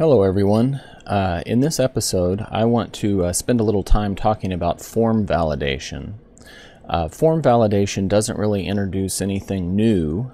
Hello everyone. In this episode I want to spend a little time talking about form validation. Form validation doesn't really introduce anything new.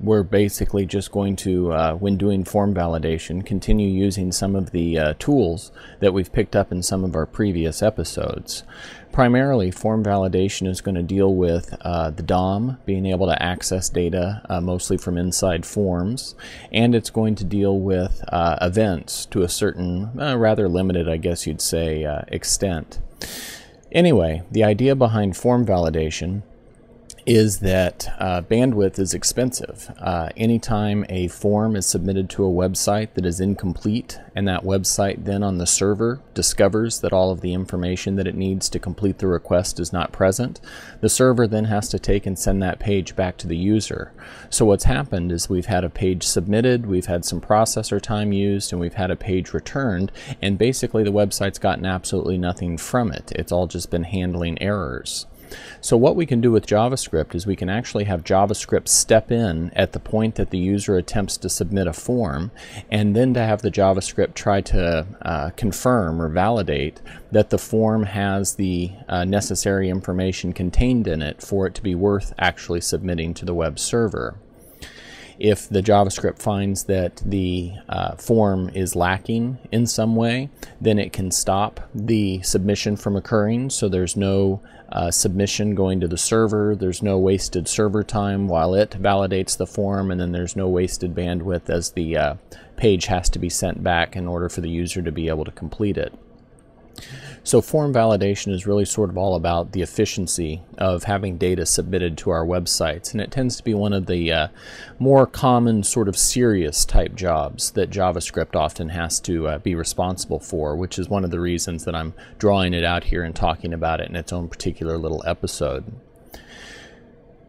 We're basically just going to, when doing form validation, continue using some of the tools that we've picked up in some of our previous episodes. Primarily, form validation is going to deal with the DOM being able to access data mostly from inside forms, and it's going to deal with events to a certain, rather limited, I guess you'd say, extent. Anyway, the idea behind form validation is that bandwidth is expensive. Anytime a form is submitted to a website that is incomplete, and that website then on the server discovers that all of the information that it needs to complete the request is not present, the server then has to take and send that page back to the user. So what's happened is we've had a page submitted, we've had some processor time used, and we've had a page returned, and basically the website's gotten absolutely nothing from it. It's all just been handling errors. So what we can do with JavaScript is we can actually have JavaScript step in at the point that the user attempts to submit a form, and then to have the JavaScript try to confirm or validate that the form has the necessary information contained in it for it to be worth actually submitting to the web server. If the JavaScript finds that the form is lacking in some way, then it can stop the submission from occurring, so there's no submission going to the server, there's no wasted server time while it validates the form, and then there's no wasted bandwidth as the page has to be sent back in order for the user to be able to complete it. So form validation is really sort of all about the efficiency of having data submitted to our websites, and it tends to be one of the more common sort of serious type jobs that JavaScript often has to be responsible for, which is one of the reasons that I'm drawing it out here and talking about it in its own particular little episode.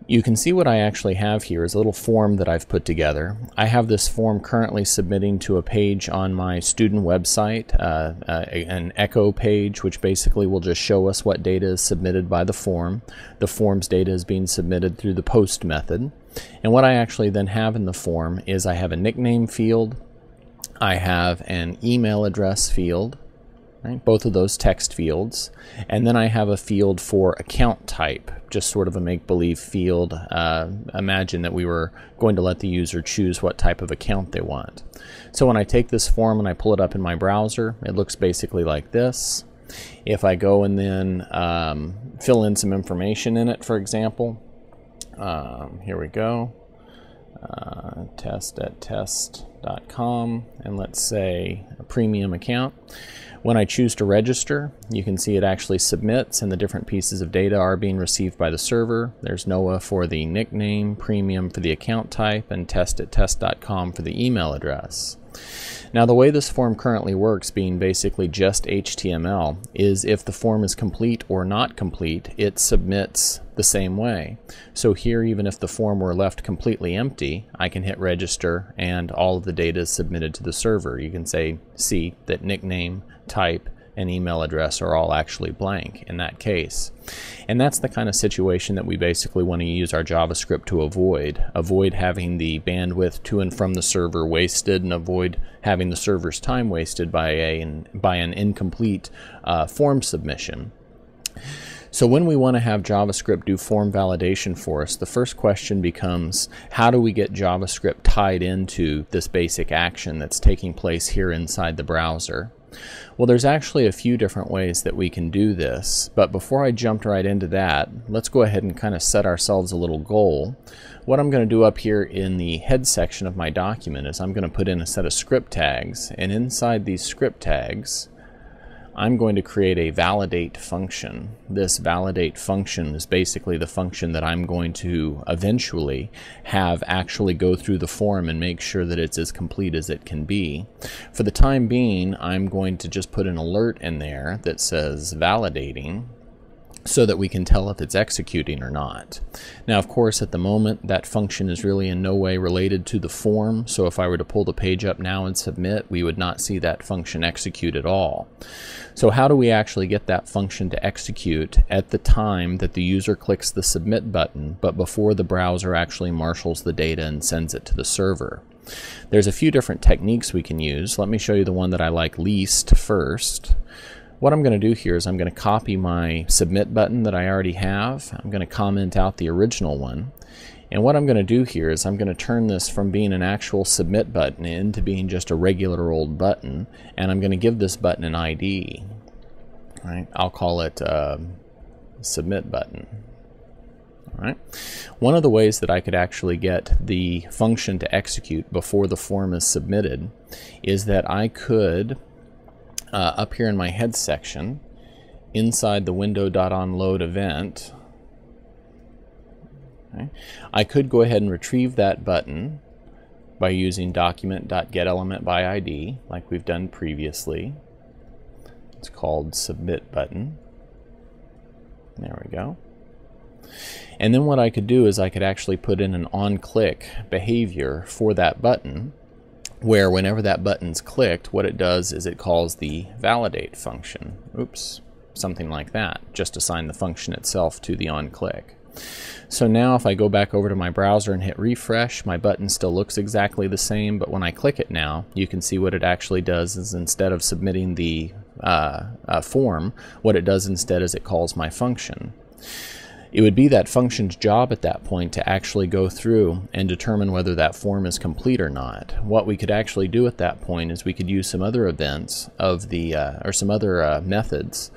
You can see what I actually have here is a little form that I've put together. I have this form currently submitting to a page on my student website, an echo page, which basically will just show us what data is submitted by the form. The form's data is being submitted through the post method. And what I actually then have in the form is I have a nickname field, I have an email address field, right, both of those text fields, and then I have a field for account type, just sort of a make-believe field. Imagine that we were going to let the user choose what type of account they want. So when I take this form and I pull it up in my browser, it looks basically like this. If I go and then fill in some information in it, for example, here we go, test@test.com, and let's say a premium account. When I choose to register, you can see it actually submits, and the different pieces of data are being received by the server. There's NOAA for the nickname, premium for the account type, and test@test.com for the email address. Now the way this form currently works, being basically just HTML, is if the form is complete or not complete, it submits the same way. So here, even if the form were left completely empty, I can hit register and all of the data is submitted to the server. You can see that nickname, type, and email address are all actually blank in that case. And that's the kind of situation that we basically want to use our JavaScript to avoid. Avoid having the bandwidth to and from the server wasted, and avoid having the server's time wasted by an incomplete form submission. So when we want to have JavaScript do form validation for us, the first question becomes, how do we get JavaScript tied into this basic action that's taking place here inside the browser? Well, there's actually a few different ways that we can do this, but before I jump right into that, let's go ahead and kind of set ourselves a little goal. What I'm going to do up here in the head section of my document is I'm going to put in a set of script tags, and inside these script tags I'm going to create a validate function. This validate function is basically the function that I'm going to eventually have actually go through the form and make sure that it's as complete as it can be. For the time being, I'm going to just put an alert in there that says validating. so that we can tell if it's executing or not. Now, of course, at the moment, that function is really in no way related to the form, so if I were to pull the page up now and submit, we would not see that function execute at all. So how do we actually get that function to execute at the time that the user clicks the submit button, but before the browser actually marshals the data and sends it to the server? There's a few different techniques we can use. Let me show you the one that I like least first. What I'm going to do here is I'm going to copy my submit button that I already have. I'm going to comment out the original one. And what I'm going to do here is I'm going to turn this from being an actual submit button into being just a regular old button. And I'm going to give this button an ID. All right, I'll call it submit button. All right. One of the ways that I could actually get the function to execute before the form is submitted is that I could up here in my head section, inside the window.onload event, okay, I could go ahead and retrieve that button by using document.getElementById, like we've done previously. It's called submit button. There we go. And then what I could do is I could actually put in an on-click behavior for that button, where whenever that button's clicked, what it does is it calls the validate function. Oops, something like that. Just assign the function itself to the on-click. So now if I go back over to my browser and hit refresh, my button still looks exactly the same, but when I click it now, you can see what it actually does is instead of submitting the form, what it does instead is it calls my function. It would be that function's job at that point to actually go through and determine whether that form is complete or not. What we could actually do at that point is we could use some other events of the, or some other methods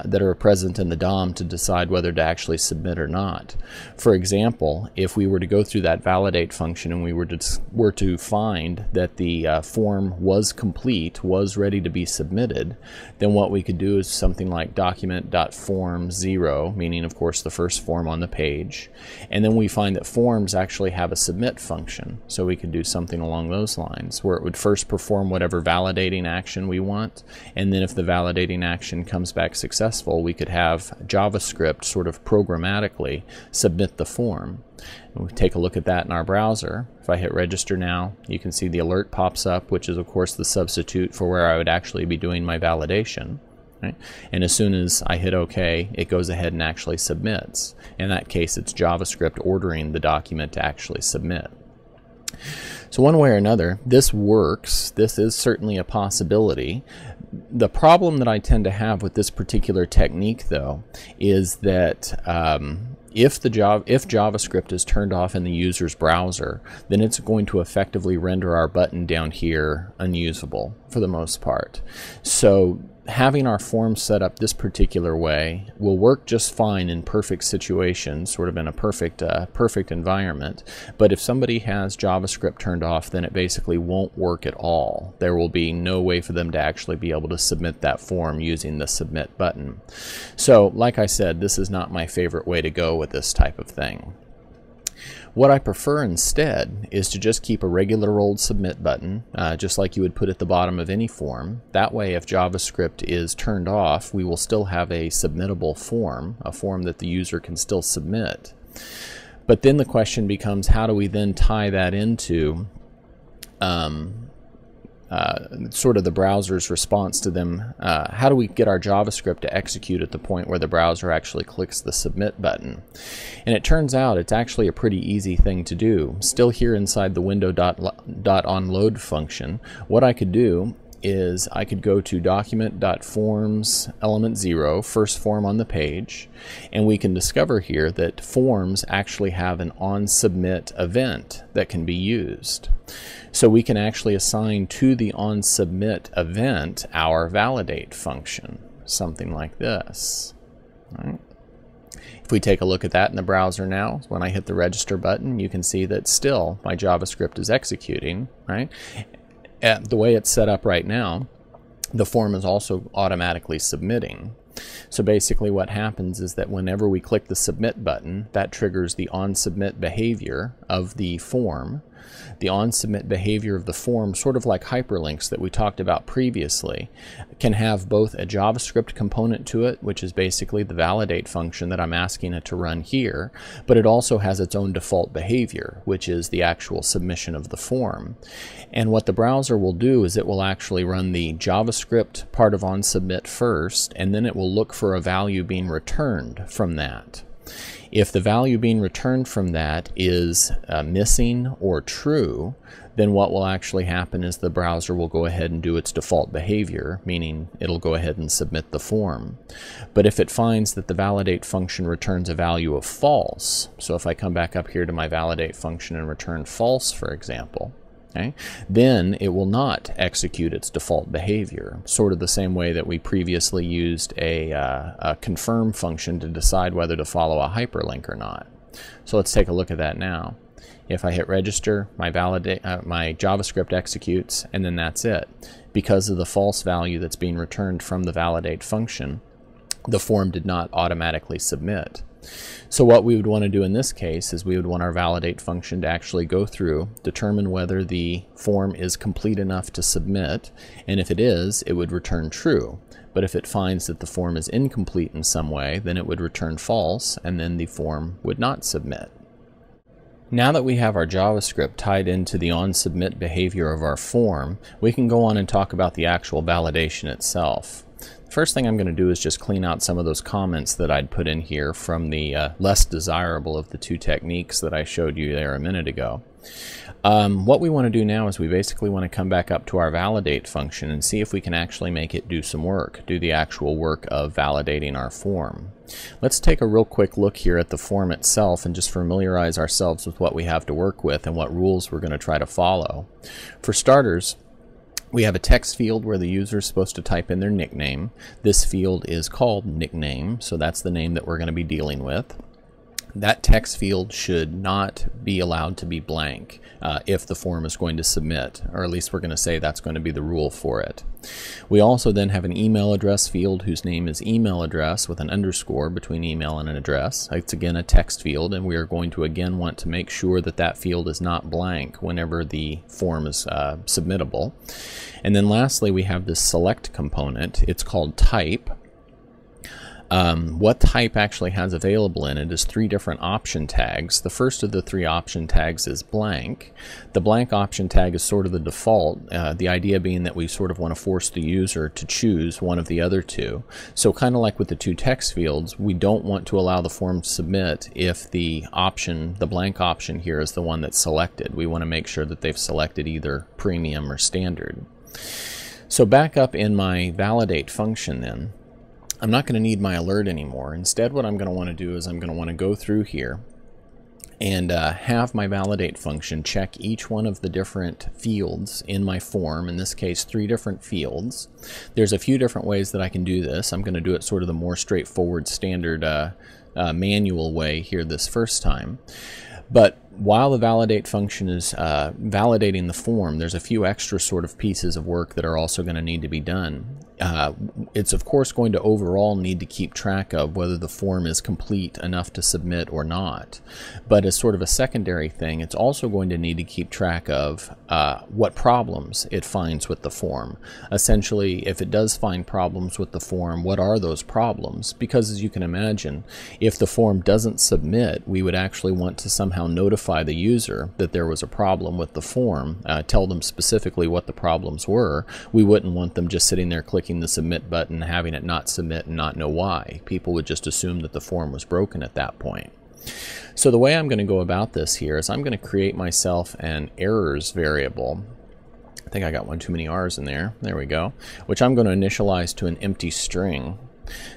that are present in the DOM to decide whether to actually submit or not. For example, if we were to go through that validate function and we were to find that the form was complete, was ready to be submitted, then what we could do is something like document.form0, meaning of course the first form on the page, and then we find that forms actually have a submit function, so we could do something along those lines where it would first perform whatever validating action we want, and then if the validating action comes back successful, we could have JavaScript sort of programmatically submit the form. And we take a look at that in our browser. If I hit register now, you can see the alert pops up, which is of course the substitute for where I would actually be doing my validation. Right? And as soon as I hit OK, it goes ahead and actually submits. In that case, it's JavaScript ordering the document to actually submit. So one way or another, this works. This is certainly a possibility. The problem that I tend to have with this particular technique, though, is that if JavaScript is turned off in the user's browser, then it's going to effectively render our button down here unusable for the most part. So having our form set up this particular way will work just fine in perfect situations, sort of in a perfect environment. But if somebody has JavaScript turned off, then it basically won't work at all. There will be no way for them to actually be able to submit that form using the submit button. So, like I said, this is not my favorite way to go with this type of thing. What I prefer instead is to just keep a regular old submit button, just like you would put at the bottom of any form. That way, if JavaScript is turned off, we will still have a submittable form, a form that the user can still submit. But then the question becomes, how do we then tie that into sort of the browser's response to them? How do we get our JavaScript to execute at the point where the browser actually clicks the submit button? And it turns out it's actually a pretty easy thing to do. Still here inside the window.onload function, what I could do is I could go to document.forms element 0, first form on the page, and we can discover here that forms actually have an onSubmit event that can be used. So we can actually assign to the onSubmit event our validate function, something like this. All right. If we take a look at that in the browser now, when I hit the register button, you can see that still my JavaScript is executing, right? The way it's set up right now, the form is also automatically submitting. So basically what happens is that whenever we click the submit button, that triggers the onSubmit behavior of the form, the on-submit behavior of the form, sort of like hyperlinks that we talked about previously, can have both a JavaScript component to it, which is basically the validate function that I'm asking it to run here, but it also has its own default behavior, which is the actual submission of the form. And what the browser will do is it will actually run the JavaScript part of onSubmit first, and then it will look for a value being returned from that. If the value being returned from that is missing or true, then what will actually happen is the browser will go ahead and do its default behavior, meaning it'll go ahead and submit the form. But if it finds that the validate function returns a value of false, so if I come back up here to my validate function and return false, for example, okay, then it will not execute its default behavior, sort of the same way that we previously used a confirm function to decide whether to follow a hyperlink or not. So let's take a look at that now. If I hit register, my JavaScript executes, and then that's it. Because of the false value that's being returned from the validate function, the form did not automatically submit. So what we would want to do in this case is we would want our validate function to actually go through, determine whether the form is complete enough to submit, and if it is, it would return true. But if it finds that the form is incomplete in some way, then it would return false, and then the form would not submit. Now that we have our JavaScript tied into the onSubmit behavior of our form, we can go on and talk about the actual validation itself. First thing I'm going to do is just clean out some of those comments that I'd put in here from the less desirable of the two techniques that I showed you there a minute ago. What we want to do now is we basically want to come back up to our validate function and see if we can actually make it do some work, do the actual work of validating our form. Let's take a real quick look here at the form itself and just familiarize ourselves with what we have to work with and what rules we're going to try to follow. For starters, we have a text field where the user is supposed to type in their nickname. This field is called nickname, so that's the name that we're going to be dealing with. That text field should not be allowed to be blank if the form is going to submit, or at least we're going to say that's going to be the rule for it. We also then have an email address field whose name is email address with an underscore between email and an address. It's again a text field, and we are going to again want to make sure that that field is not blank whenever the form is submittable. And then lastly, we have this select component. It's called type. What type actually has available in it is 3 different option tags. The first of the 3 option tags is blank. The blank option tag is sort of the default, the idea being that we sort of want to force the user to choose one of the other two. So kind of like with the 2 text fields, we don't want to allow the form to submit if the option, the blank option here, is the one that's selected. We want to make sure that they've selected either premium or standard. So back up in my validate function then, I'm not going to need my alert anymore. Instead, what I'm going to want to do is I'm going to want to go through here and have my validate function check each one of the different fields in my form, in this case 3 different fields. There's a few different ways that I can do this. I'm going to do it sort of the more straightforward standard manual way here this first time. But while the validate function is validating the form, there's a few extra sort of pieces of work that are also going to need to be done. It's of course going to overall need to keep track of whether the form is complete enough to submit or not. But as sort of a secondary thing, it's also going to need to keep track of what problems it finds with the form. Essentially, if it does find problems with the form, what are those problems? Because as you can imagine, if the form doesn't submit, we would actually want to somehow notify the user that there was a problem with the form, tell them specifically what the problems were. We wouldn't want them just sitting there clicking the submit button, having it not submit and not know why. People would just assume that the form was broken at that point. So the way I'm going to go about this here is I'm going to create myself an errors variable. I think I got one too many R's in there. There we go. Which I'm going to initialize to an empty string.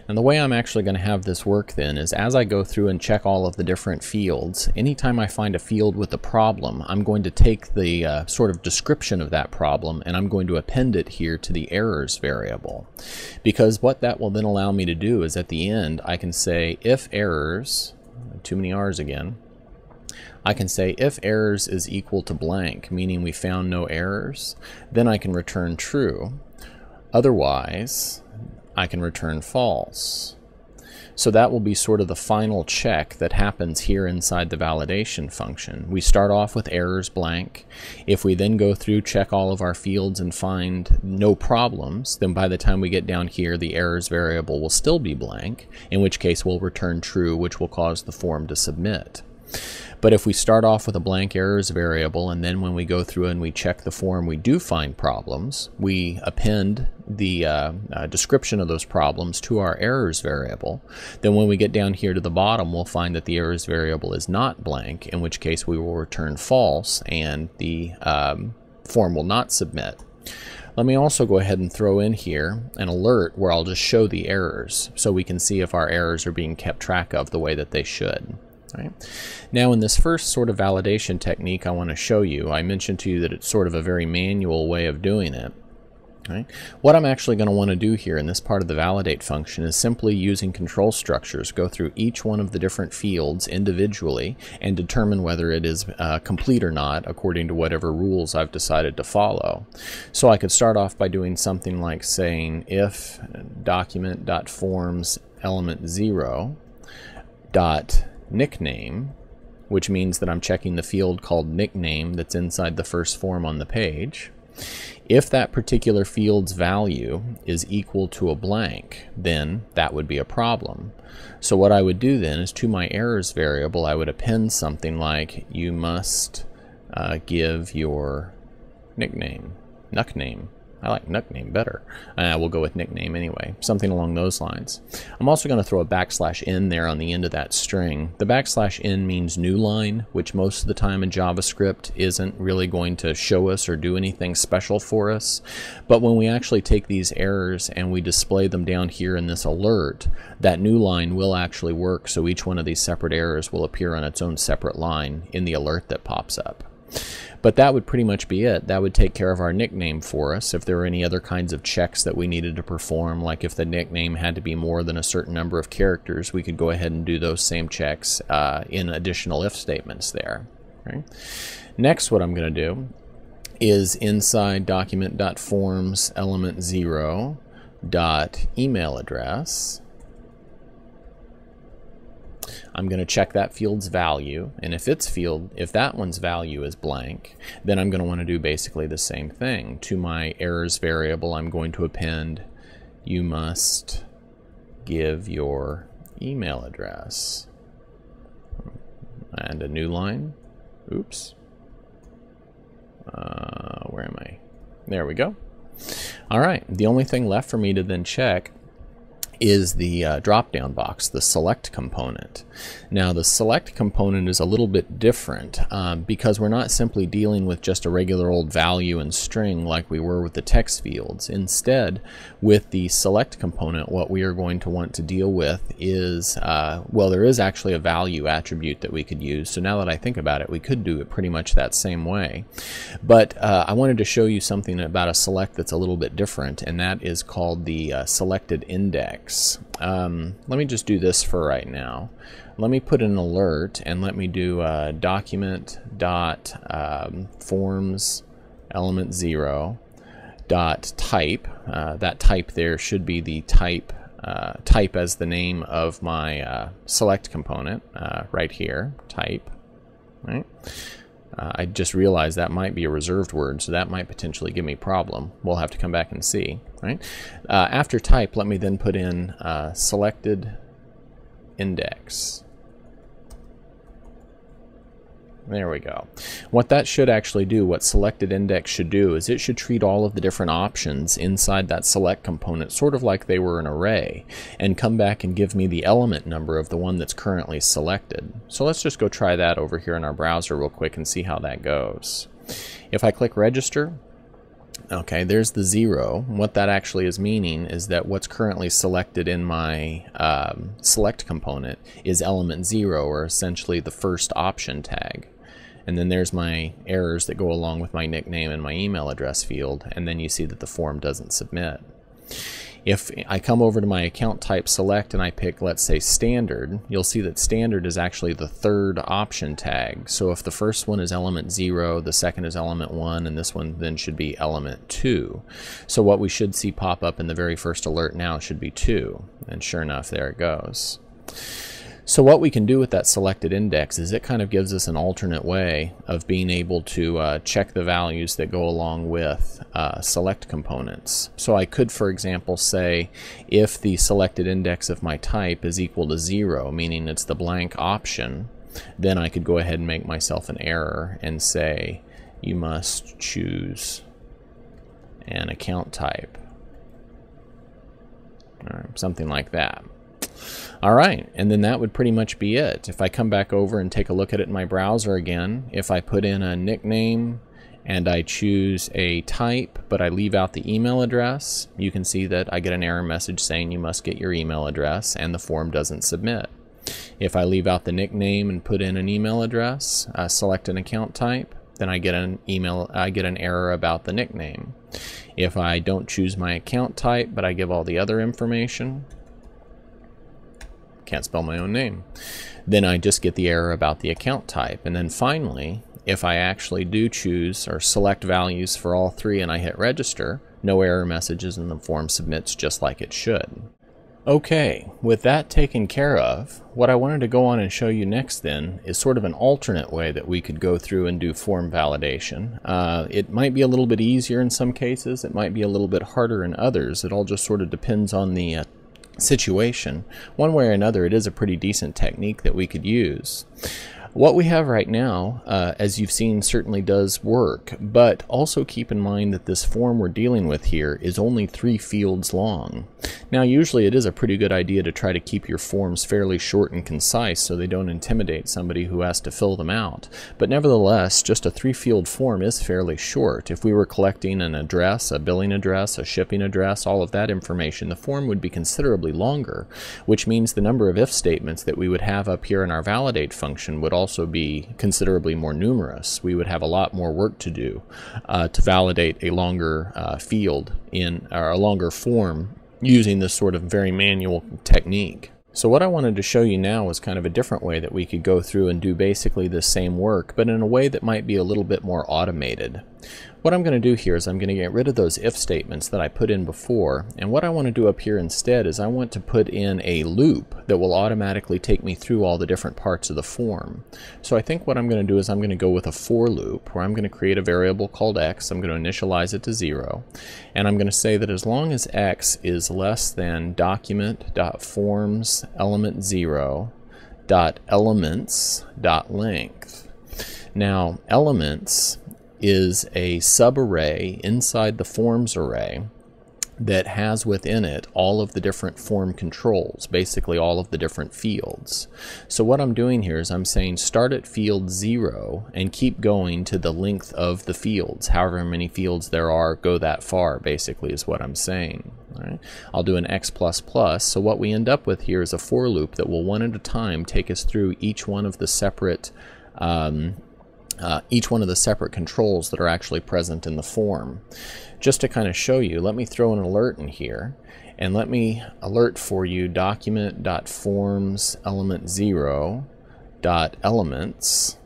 And the way I'm actually going to have this work then is as I go through and check all of the different fields, anytime I find a field with a problem, I'm going to take the sort of description of that problem and I'm going to append it here to the errors variable. Because what that will then allow me to do is at the end I can say if errors, too many R's again, I can say if errors is equal to blank, meaning we found no errors, then I can return true. Otherwise, I can return false. So that will be sort of the final check that happens here inside the validation function. We start off with errors blank. If we then go through, check all of our fields and find no problems, then by the time we get down here, the errors variable will still be blank, in which case we'll return true, which will cause the form to submit. But if we start off with a blank errors variable, and then when we go through and we check the form, we do find problems, we append the description of those problems to our errors variable, then when we get down here to the bottom, we'll find that the errors variable is not blank, in which case we will return false and the form will not submit. Let me also go ahead and throw in here an alert where I'll just show the errors so we can see if our errors are being kept track of the way that they should. Right. Now in this first sort of validation technique I want to show you, I mentioned to you that it's sort of a very manual way of doing it. Right. What I'm actually going to want to do here in this part of the validate function is simply using control structures, go through each one of the different fields individually and determine whether it is complete or not according to whatever rules I've decided to follow. So I could start off by doing something like saying if document.forms element 0 dot nickname, which means that I'm checking the field called nickname that's inside the first form on the page. If that particular field's value is equal to a blank, then that would be a problem. So what I would do then is to my errors variable, I would append something like you must give your nickname, nuckname. I like nuckname better. We'll go with nickname anyway, something along those lines. I'm also going to throw a \n there on the end of that string. The \n means new line, which most of the time in JavaScript isn't really going to show us or do anything special for us. But when we actually take these errors and we display them down here in this alert, that new line will actually work, so each one of these separate errors will appear on its own separate line in the alert that pops up. But that would pretty much be it. That would take care of our nickname for us. If there were any other kinds of checks that we needed to perform, like if the nickname had to be more than a certain number of characters, we could go ahead and do those same checks in additional if statements there. Right? Next, what I'm going to do is inside document.forms element 0 dot email address, I'm going to check that field's value, and if that one's value is blank, then I'm going to want to do basically the same thing. To my errors variable, I'm going to append you must give your email address. And a new line. Oops. Where am I? There we go. All right, the only thing left for me to then check is the drop-down box, the select component. Now the select component is a little bit different because we're not simply dealing with just a regular old value and string like we were with the text fields. Instead, with the select component, what we are going to want to deal with is, well, there is actually a value attribute that we could use. So now that I think about it, we could do it pretty much that same way. But I wanted to show you something about a select that's a little bit different, and that is called the selected index. Let me just do this for right now. Let me put an alert and let me do document.forms element 0 dot type. That type there should be the type as the name of my select component right here, type. Right? I just realized that might be a reserved word, so that might potentially give me a problem. We'll have to come back and see. Right? After type, let me then put in selected index. There we go. What that should actually do, what selected index should do, is it should treat all of the different options inside that select component sort of like they were an array, and come back and give me the element number of the one that's currently selected. So let's just go try that over here in our browser real quick and see how that goes. If I click register, okay, there's the 0. What that actually is meaning is that what's currently selected in my select component is element 0, or essentially the first option tag. And then there's my errors that go along with my nickname and my email address field, and then you see that the form doesn't submit. If I come over to my account type select and I pick, let's say, standard, you'll see that standard is actually the third option tag. So if the first one is element 0, the second is element 1, and this one then should be element 2. So what we should see pop up in the very first alert now should be 2. And sure enough, there it goes. So what we can do with that selected index is it kind of gives us an alternate way of being able to check the values that go along with select components. So I could, for example, say if the selected index of my type is equal to 0, meaning it's the blank option, then I could go ahead and make myself an error and say you must choose an account type, or something like that. All right, and then that would pretty much be it. If I come back over and take a look at it in my browser again, if I put in a nickname and I choose a type, but I leave out the email address, you can see that I get an error message saying you must get your email address, and the form doesn't submit. If I leave out the nickname and put in an email address, select an account type, then I get an error about the nickname. If I don't choose my account type, but I give all the other information, can't spell my own name, then I just get the error about the account type. And then finally, if I actually do choose or select values for all three and I hit register, no error messages and the form submits just like it should. Okay, with that taken care of, what I wanted to go on and show you next then is sort of an alternate way that we could go through and do form validation. It might be a little bit easier in some cases, it might be a little bit harder in others. It all just sort of depends on the situation. One way or another, it is a pretty decent technique that we could use. What we have right now, as you've seen, certainly does work, but also keep in mind that this form we're dealing with here is only 3 fields long. Now usually it is a pretty good idea to try to keep your forms fairly short and concise so they don't intimidate somebody who has to fill them out, but nevertheless just a 3-field form is fairly short. If we were collecting an address, a billing address, a shipping address, all of that information, the form would be considerably longer, which means the number of if statements that we would have up here in our validate function would also be considerably more numerous. We would have a lot more work to do to validate a longer field or a longer form using this sort of very manual technique. So what I wanted to show you now is kind of a different way that we could go through and do basically the same work, but in a way that might be a little bit more automated. What I'm going to do here is I'm going to get rid of those if statements that I put in before, and what I want to do up here instead is I want to put in a loop that will automatically take me through all the different parts of the form. So I think what I'm going to do is I'm going to go with a for loop where I'm going to create a variable called x. I'm going to initialize it to 0, and I'm going to say that as long as x is less than document.forms element 0 dot elements dot length. Now elements is a subarray inside the forms array that has within it all of the different form controls, basically all of the different fields. So what I'm doing here is I'm saying start at field 0 and keep going to the length of the fields. However many fields there are, go that far, basically is what I'm saying. All right. I'll do an x++, so what we end up with here is a for loop that will one at a time take us through each one of the separate controls that are actually present in the form. Just to kind of show you, let me throw an alert in here, and let me alert for you document.forms element 0 dot elements,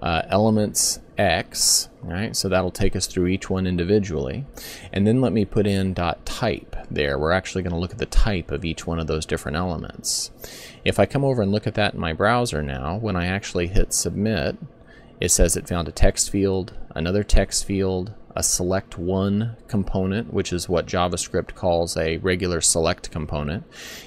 elements x, right? So that'll take us through each one individually. And then let me put in dot type there. We're actually going to look at the type of each one of those different elements. If I come over and look at that in my browser now, when I actually hit submit, it says it found a text field, another text field, a select one component, which is what JavaScript calls a regular select component.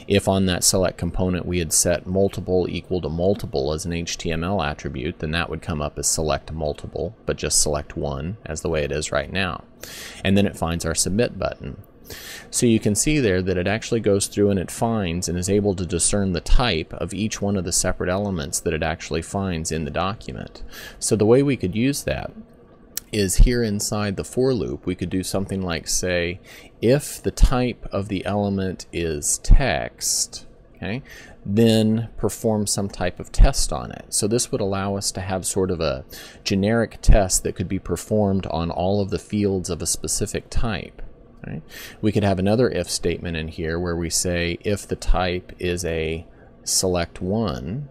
If on that select component we had set multiple equal to multiple as an HTML attribute, then that would come up as select multiple, but just select one as the way it is right now. And then it finds our submit button. So you can see there that it actually goes through and it finds and is able to discern the type of each one of the separate elements that it actually finds in the document. So the way we could use that is here inside the for loop we could do something like say if the type of the element is text, okay, then perform some type of test on it. So this would allow us to have sort of a generic test that could be performed on all of the fields of a specific type. Right? We could have another if statement in here where we say if the type is a select one,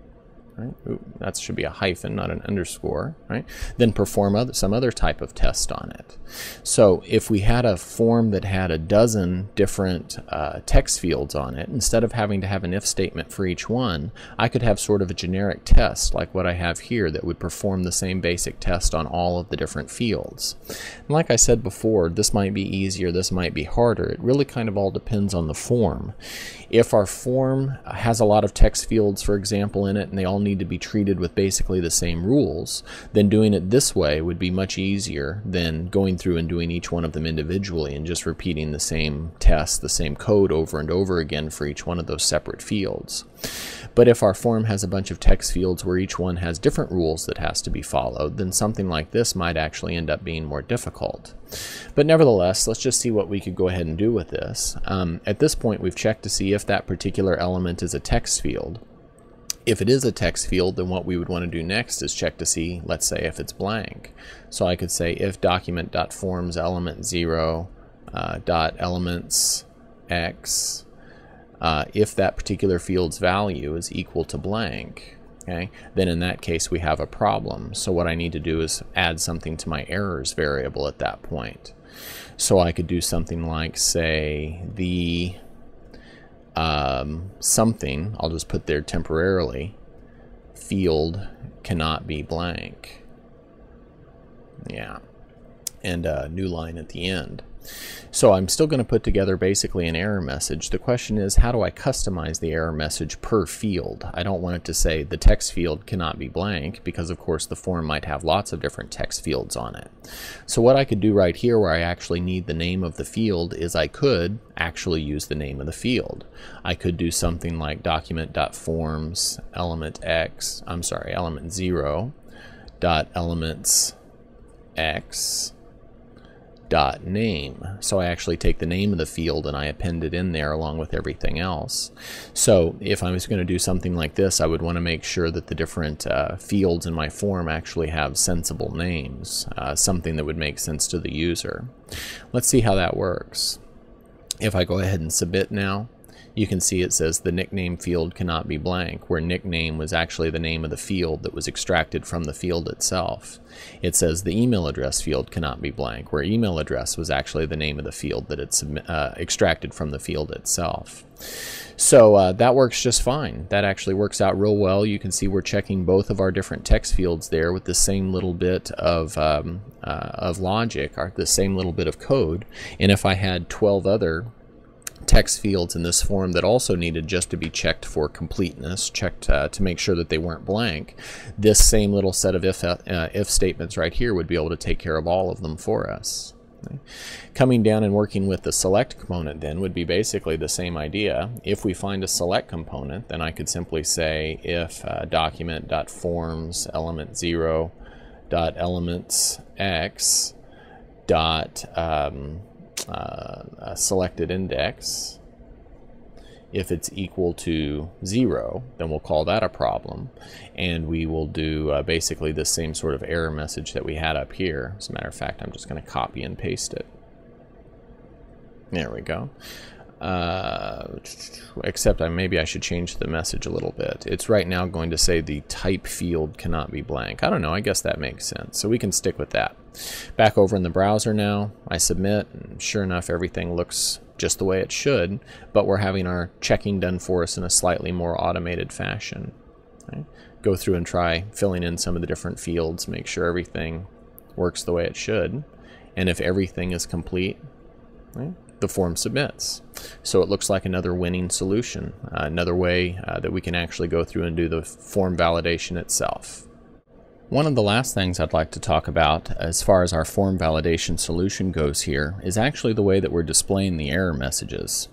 right? Ooh, that should be a hyphen, not an underscore, right? Then perform some other type of test on it. So if we had a form that had a dozen different text fields on it, instead of having to have an if statement for each one, I could have sort of a generic test like what I have here that would perform the same basic test on all of the different fields. And like I said before, this might be easier, this might be harder. It really kind of all depends on the form. If our form has a lot of text fields, for example, in it, and they all need to be treated with basically the same rules, then doing it this way would be much easier than going through and doing each one of them individually and just repeating the same test, the same code over and over again for each one of those separate fields. But if our form has a bunch of text fields where each one has different rules that has to be followed, then something like this might actually end up being more difficult. But nevertheless, let's just see what we could go ahead and do with this. At this point, we've checked to see if that particular element is a text field. If it is a text field, then what we would want to do next is check to see, let's say, if it's blank. So I could say if document.forms element 0 dot elements x, if that particular field's value is equal to blank, okay, then in that case we have a problem. So what I need to do is add something to my errors variable at that point. So I could do something like, say, the something, I'll just put there temporarily, field cannot be blank. Yeah, and a new line at the end. So I'm still going to put together basically an error message. The question is, how do I customize the error message per field? I don't want it to say the text field cannot be blank, because of course the form might have lots of different text fields on it. So what I could do right here, where I actually need the name of the field, is I could actually use the name of the field. I could do something like document.forms element 0 dot elements x dot name. So I actually take the name of the field and I append it in there along with everything else. So if I was going to do something like this, I would want to make sure that the different fields in my form actually have sensible names, something that would make sense to the user. Let's see how that works. If I go ahead and submit now, you can see it says the nickname field cannot be blank, where nickname was actually the name of the field that was extracted from the field itself. It says the email address field cannot be blank, where email address was actually the name of the field that it's extracted from the field itself. So that works just fine. That actually works out real well. You can see we're checking both of our different text fields there with the same little bit of logic, or the same little bit of code. And if I had 12 other text fields in this form that also needed just to be checked for completeness, checked to make sure that they weren't blank, this same little set of if statements right here would be able to take care of all of them for us. Okay. Coming down and working with the select component then would be basically the same idea. If we find a select component, then I could simply say if document.forms element 0 dot elements x dot selected index, if it's equal to 0, then we'll call that a problem, and we will do basically the same sort of error message that we had up here. As a matter of fact, I'm just going to copy and paste it. There we go. Except maybe I should change the message a little bit. It's right now going to say the type field cannot be blank. I don't know, I guess that makes sense. So we can stick with that. Back over in the browser now, I submit, and sure enough, everything looks just the way it should, but we're having our checking done for us in a slightly more automated fashion. Okay. Go through and try filling in some of the different fields, make sure everything works the way it should, and if everything is complete, okay, the form submits. So it looks like another winning solution, another way that we can actually go through and do the form validation itself. One of the last things I'd like to talk about as far as our form validation solution goes here is actually the way that we're displaying the error messages.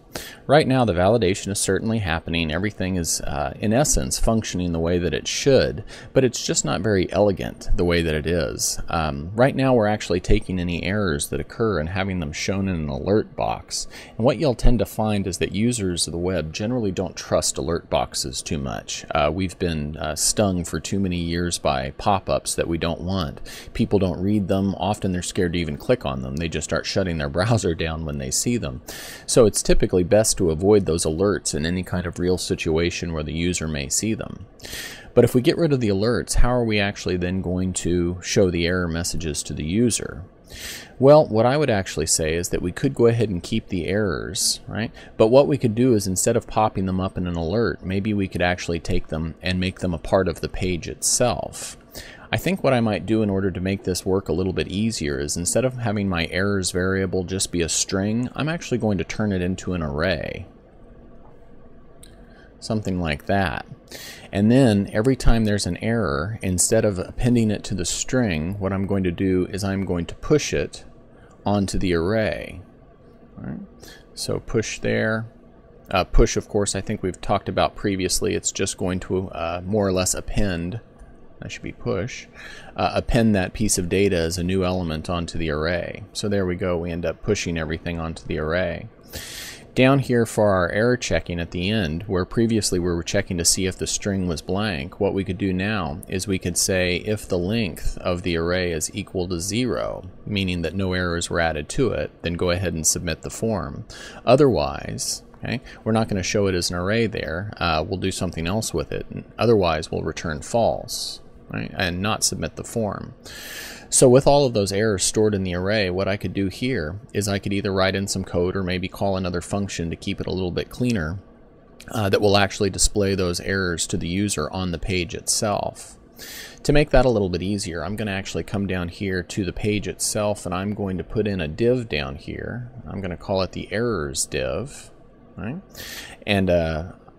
Right now the validation is certainly happening. Everything is in essence functioning the way that it should, but it's just not very elegant the way that it is. Right now we're actually taking any errors that occur and having them shown in an alert box. And what you'll tend to find is that users of the web generally don't trust alert boxes too much. We've been stung for too many years by pop-ups that we don't want. People don't read them. Often they're scared to even click on them. They just start shutting their browser down when they see them. So it's typically probably best to avoid those alerts in any kind of real situation where the user may see them. But if we get rid of the alerts, how are we actually then going to show the error messages to the user? Well, what I would actually say is that we could go ahead and keep the errors, right? But what we could do is, instead of popping them up in an alert, maybe we could actually take them and make them a part of the page itself. I think what I might do in order to make this work a little bit easier is, instead of having my errors variable just be a string, I'm actually going to turn it into an array. Something like that. And then every time there's an error, instead of appending it to the string, what I'm going to do is I'm going to push it onto the array. All right. So push there. Push, of course, I think we've talked about previously. It's just going to more or less append. That should be push. Append that piece of data as a new element onto the array. So there we go. We end up pushing everything onto the array. Down here for our error checking at the end, where previously we were checking to see if the string was blank, what we could do now is we could say if the length of the array is equal to 0, meaning that no errors were added to it, then go ahead and submit the form. Otherwise, okay, we're not going to show it as an array there. We'll do something else with it. Otherwise, we'll return false, right, and not submit the form. So with all of those errors stored in the array, what I could do here is I could either write in some code or maybe call another function to keep it a little bit cleaner that will actually display those errors to the user on the page itself. To make that a little bit easier, I'm going to actually come down here to the page itself, and I'm going to put in a div down here. I'm going to call it the errors div. Right? And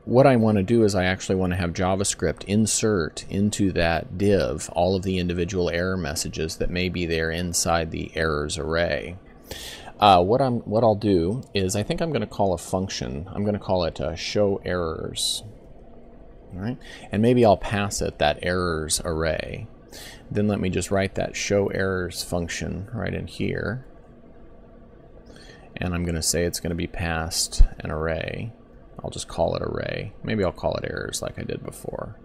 what I want to do is I actually want to have JavaScript insert into that div all of the individual error messages that may be there inside the errors array. What I'll do is I think I'm going to call a function. I'm going to call it show errors. All right? And maybe I'll pass it that errors array. Then let me just write that show errors function right in here. And I'm going to say it's going to be passed an array. I'll just call it array. Maybe I'll call it errors like I did before.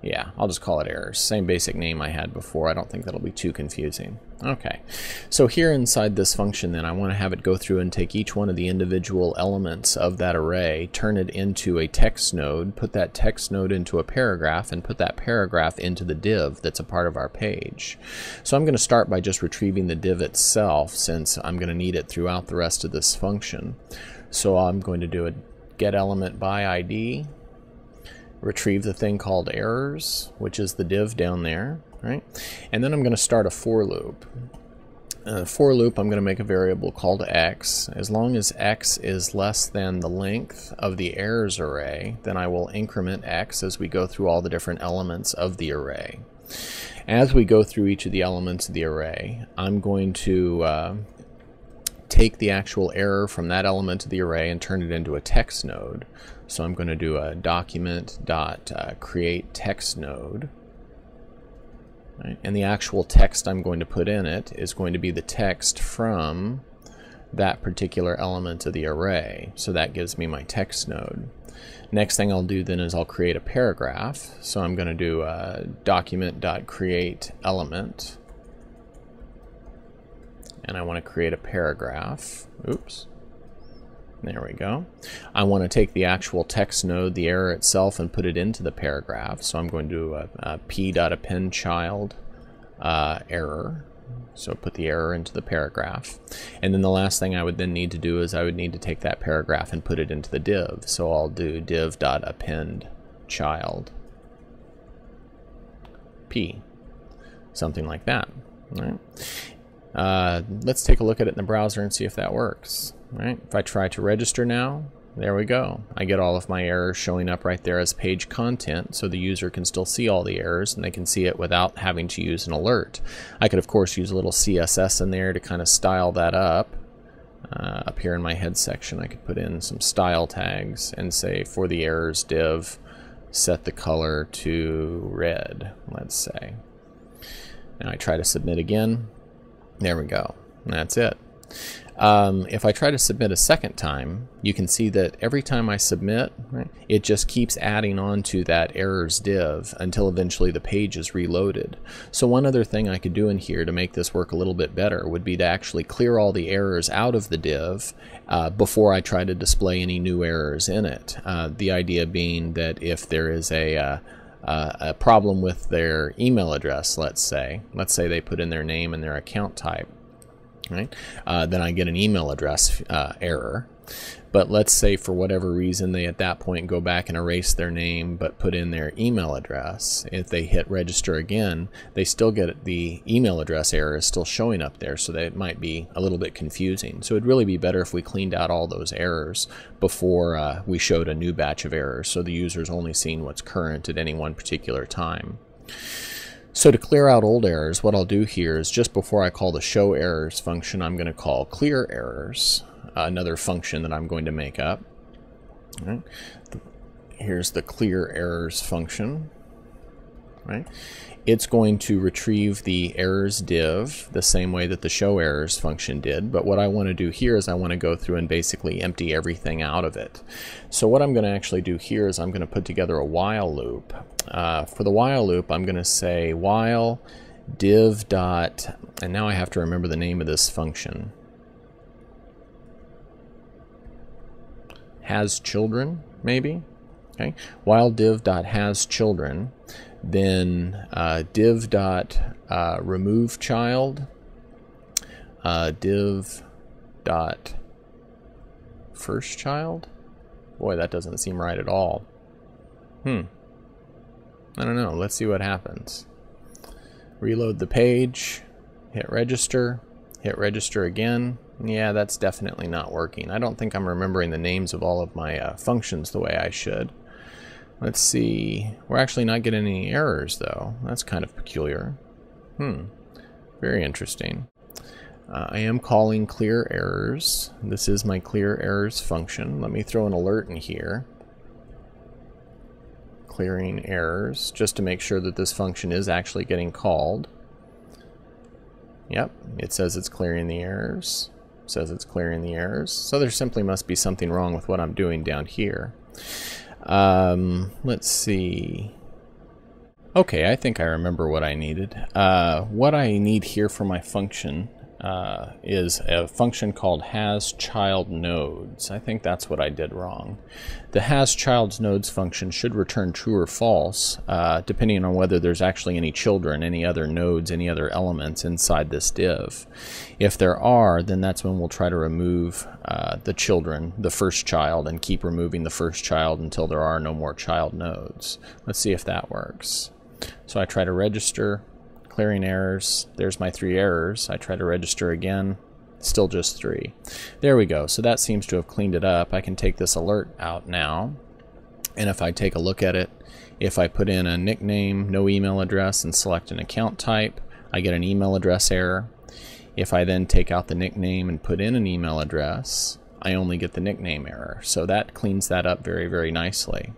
Yeah, I'll just call it errors. Same basic name I had before. I don't think that'll be too confusing. Okay, so here inside this function then, I want to have it go through and take each one of the individual elements of that array, turn it into a text node, put that text node into a paragraph, and put that paragraph into the div that's a part of our page. So I'm going to start by just retrieving the div itself, since I'm going to need it throughout the rest of this function. So I'm going to do a get element by ID, retrieve the thing called errors, which is the div down there, right? And then I'm going to start a for loop. For loop, I'm going to make a variable called x. As long as x is less than the length of the errors array, then I will increment x as we go through all the different elements of the array. As we go through each of the elements of the array, I'm going to take the actual error from that element of the array and turn it into a text node. So I'm going to do a document.create text node. Right? And the actual text I'm going to put in it is going to be the text from that particular element of the array. So that gives me my text node. Next thing I'll do then is I'll create a paragraph. So I'm going to do a document.create element. And I want to create a paragraph. Oops. There we go. I want to take the actual text node, the error itself, and put it into the paragraph. So I'm going to do a p.append child error. So put the error into the paragraph. And then the last thing I would then need to do is I would need to take that paragraph and put it into the div. So I'll do div.append child p. Something like that. All right. Let's take a look at it in the browser and see if that works. Right? If I try to register now, there we go. I get all of my errors showing up right there as page content, so the user can still see all the errors and they can see it without having to use an alert. I could of course use a little CSS in there to kind of style that up. Up here in my head section I could put in some style tags and say for the errors div set the color to red, let's say. And I try to submit again. There we go. That's it. If I try to submit a second time, you can see that every time I submit, right, it just keeps adding on to that errors div until eventually the page is reloaded. So one other thing I could do in here to make this work a little bit better would be to actually clear all the errors out of the div before I try to display any new errors in it. The idea being that if there is a problem with their email address, let's say they put in their name and their account type, right? Then I get an email address error. But let's say for whatever reason they at that point go back and erase their name but put in their email address. If they hit register again, they still get the email address error is still showing up there, so that it might be a little bit confusing. So it'd really be better if we cleaned out all those errors before we showed a new batch of errors, so the user's only seeing what's current at any one particular time. So to clear out old errors, what I'll do here is just before I call the show errors function, I'm going to call clear errors, another function that I'm going to make up. All right. Here's the clear errors function. Right. It's going to retrieve the errors div the same way that the show errors function did, but what I want to do here is I want to go through and basically empty everything out of it. So what I'm going to actually do here is I'm going to put together a while loop. For the while loop, I'm going to say while div dot, and now I have to remember the name of this function, has children, maybe. Okay, while div dot has children, then div dot remove child, div dot first child. Boy, that doesn't seem right at all. I don't know. Let's see what happens. Reload the page, hit register again. Yeah, that's definitely not working. I don't think I'm remembering the names of all of my functions the way I should. Let's see. We're actually not getting any errors, though. That's kind of peculiar. Very interesting. I am calling clear errors. This is my clear errors function. Let me throw an alert in here. Clearing errors, just to make sure that this function is actually getting called. Yep, it says it's clearing the errors. Says it's clearing the errors. So there simply must be something wrong with what I'm doing down here. Let's see. Okay, I think I remember what I needed. What I need here for my function is a function called hasChildNodes. I think that's what I did wrong. The hasChildNodes function should return true or false, depending on whether there's actually any children, any other nodes, any other elements inside this div. If there are, then that's when we'll try to remove the children, the first child, and keep removing the first child until there are no more child nodes. Let's see if that works. So I try to register. Clearing errors. There's my 3 errors. I try to register again. Still just 3. There we go. So that seems to have cleaned it up. I can take this alert out now. And if I take a look at it, if I put in a nickname, no email address, and select an account type, I get an email address error. If I then take out the nickname and put in an email address, I only get the nickname error. So that cleans that up very, very nicely.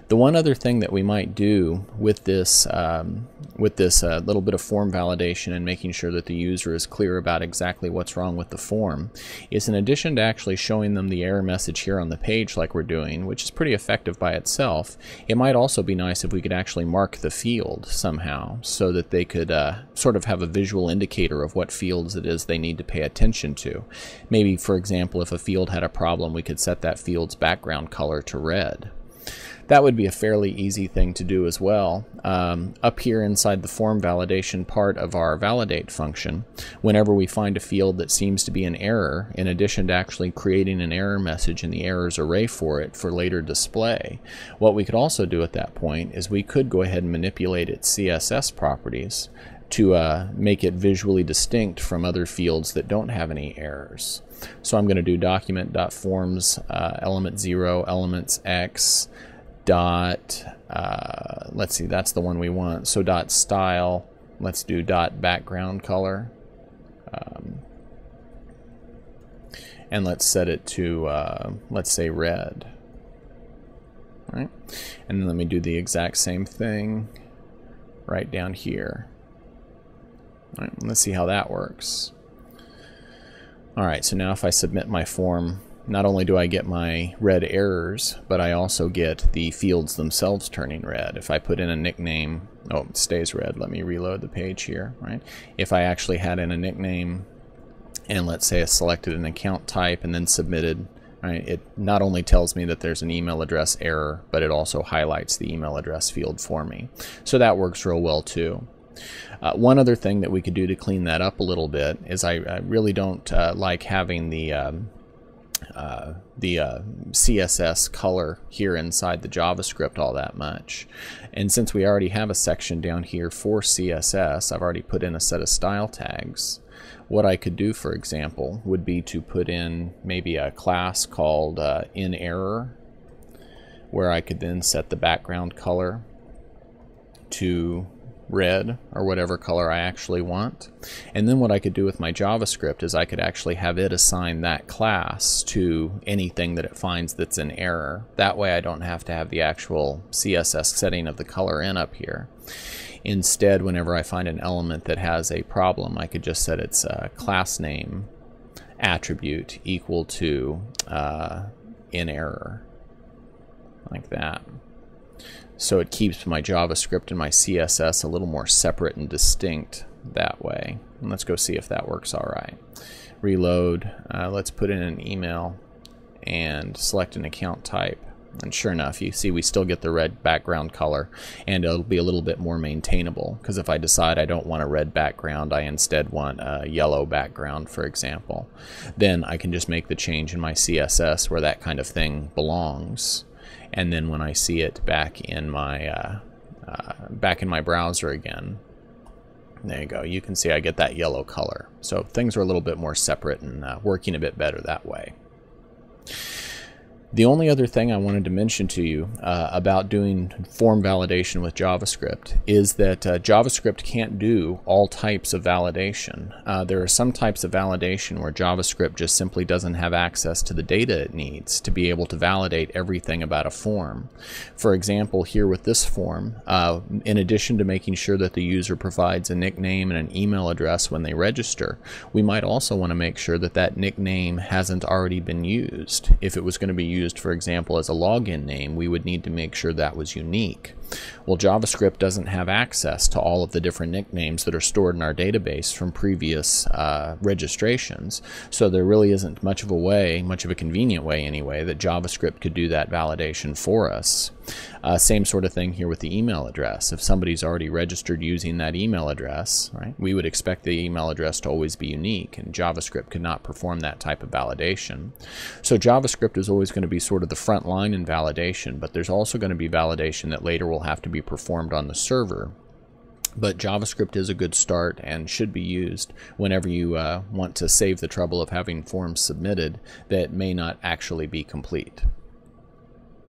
The one other thing that we might do with this little bit of form validation and making sure that the user is clear about exactly what's wrong with the form is, in addition to actually showing them the error message here on the page like we're doing, which is pretty effective by itself, it might also be nice if we could actually mark the field somehow so that they could sort of have a visual indicator of what fields it is they need to pay attention to. Maybe, for example, if a field had a problem, we could set that field's background color to red. That would be a fairly easy thing to do as well. Up here inside the form validation part of our validate function, whenever we find a field that seems to be an error, in addition to actually creating an error message in the errors array for it for later display, what we could also do at that point is we could go ahead and manipulate its CSS properties to make it visually distinct from other fields that don't have any errors. So I'm going to do document.forms element 0 elements x dot, let's see, that's the one we want. So dot style, let's do dot background color. And let's set it to, let's say red. All right. And then let me do the exact same thing right down here. All right, let's see how that works. All right, so now if I submit my form, not only do I get my red errors, but I also get the fields themselves turning red. If I put in a nickname, oh, it stays red. Let me reload the page here, right? If I actually had in a nickname and let's say I selected an account type and then submitted, right, it not only tells me that there's an email address error, but it also highlights the email address field for me. So that works real well too. One other thing that we could do to clean that up a little bit is I really don't like having the CSS color here inside the JavaScript all that much. And since we already have a section down here for CSS, I've already put in a set of style tags. What I could do, for example, would be to put in maybe a class called inError, where I could then set the background color to red or whatever color I actually want. And then what I could do with my JavaScript is I could actually have it assign that class to anything that it finds that's an error. That way I don't have to have the actual CSS setting of the color in up here. Instead, whenever I find an element that has a problem, I could just set its class name attribute equal to inError, like that. So it keeps my JavaScript and my CSS a little more separate and distinct that way. And let's go see if that works all right. Reload. Let's put in an email and select an account type. And sure enough, you see we still get the red background color, and it'll be a little bit more maintainable, because if I decide I don't want a red background, I instead want a yellow background, for example, then I can just make the change in my CSS where that kind of thing belongs. And then when I see it back in my browser again, there you go. You can see I get that yellow color. So things are a little bit more separate and working a bit better that way. The only other thing I wanted to mention to you about doing form validation with JavaScript is that JavaScript can't do all types of validation. There are some types of validation where JavaScript just simply doesn't have access to the data it needs to be able to validate everything about a form. For example, here with this form, in addition to making sure that the user provides a nickname and an email address when they register, we might also want to make sure that that nickname hasn't already been used. If it was going to be used, for example, as a login name, we would need to make sure that was unique. Well, JavaScript doesn't have access to all of the different nicknames that are stored in our database from previous registrations, so there really isn't much of a convenient way anyway, that JavaScript could do that validation for us. Same sort of thing here with the email address. If somebody's already registered using that email address, right, we would expect the email address to always be unique, and JavaScript could not perform that type of validation. So JavaScript is always going to be sort of the front line in validation, but there's also going to be validation that later will have to be performed on the server. But JavaScript is a good start and should be used whenever you want to save the trouble of having forms submitted that may not actually be complete.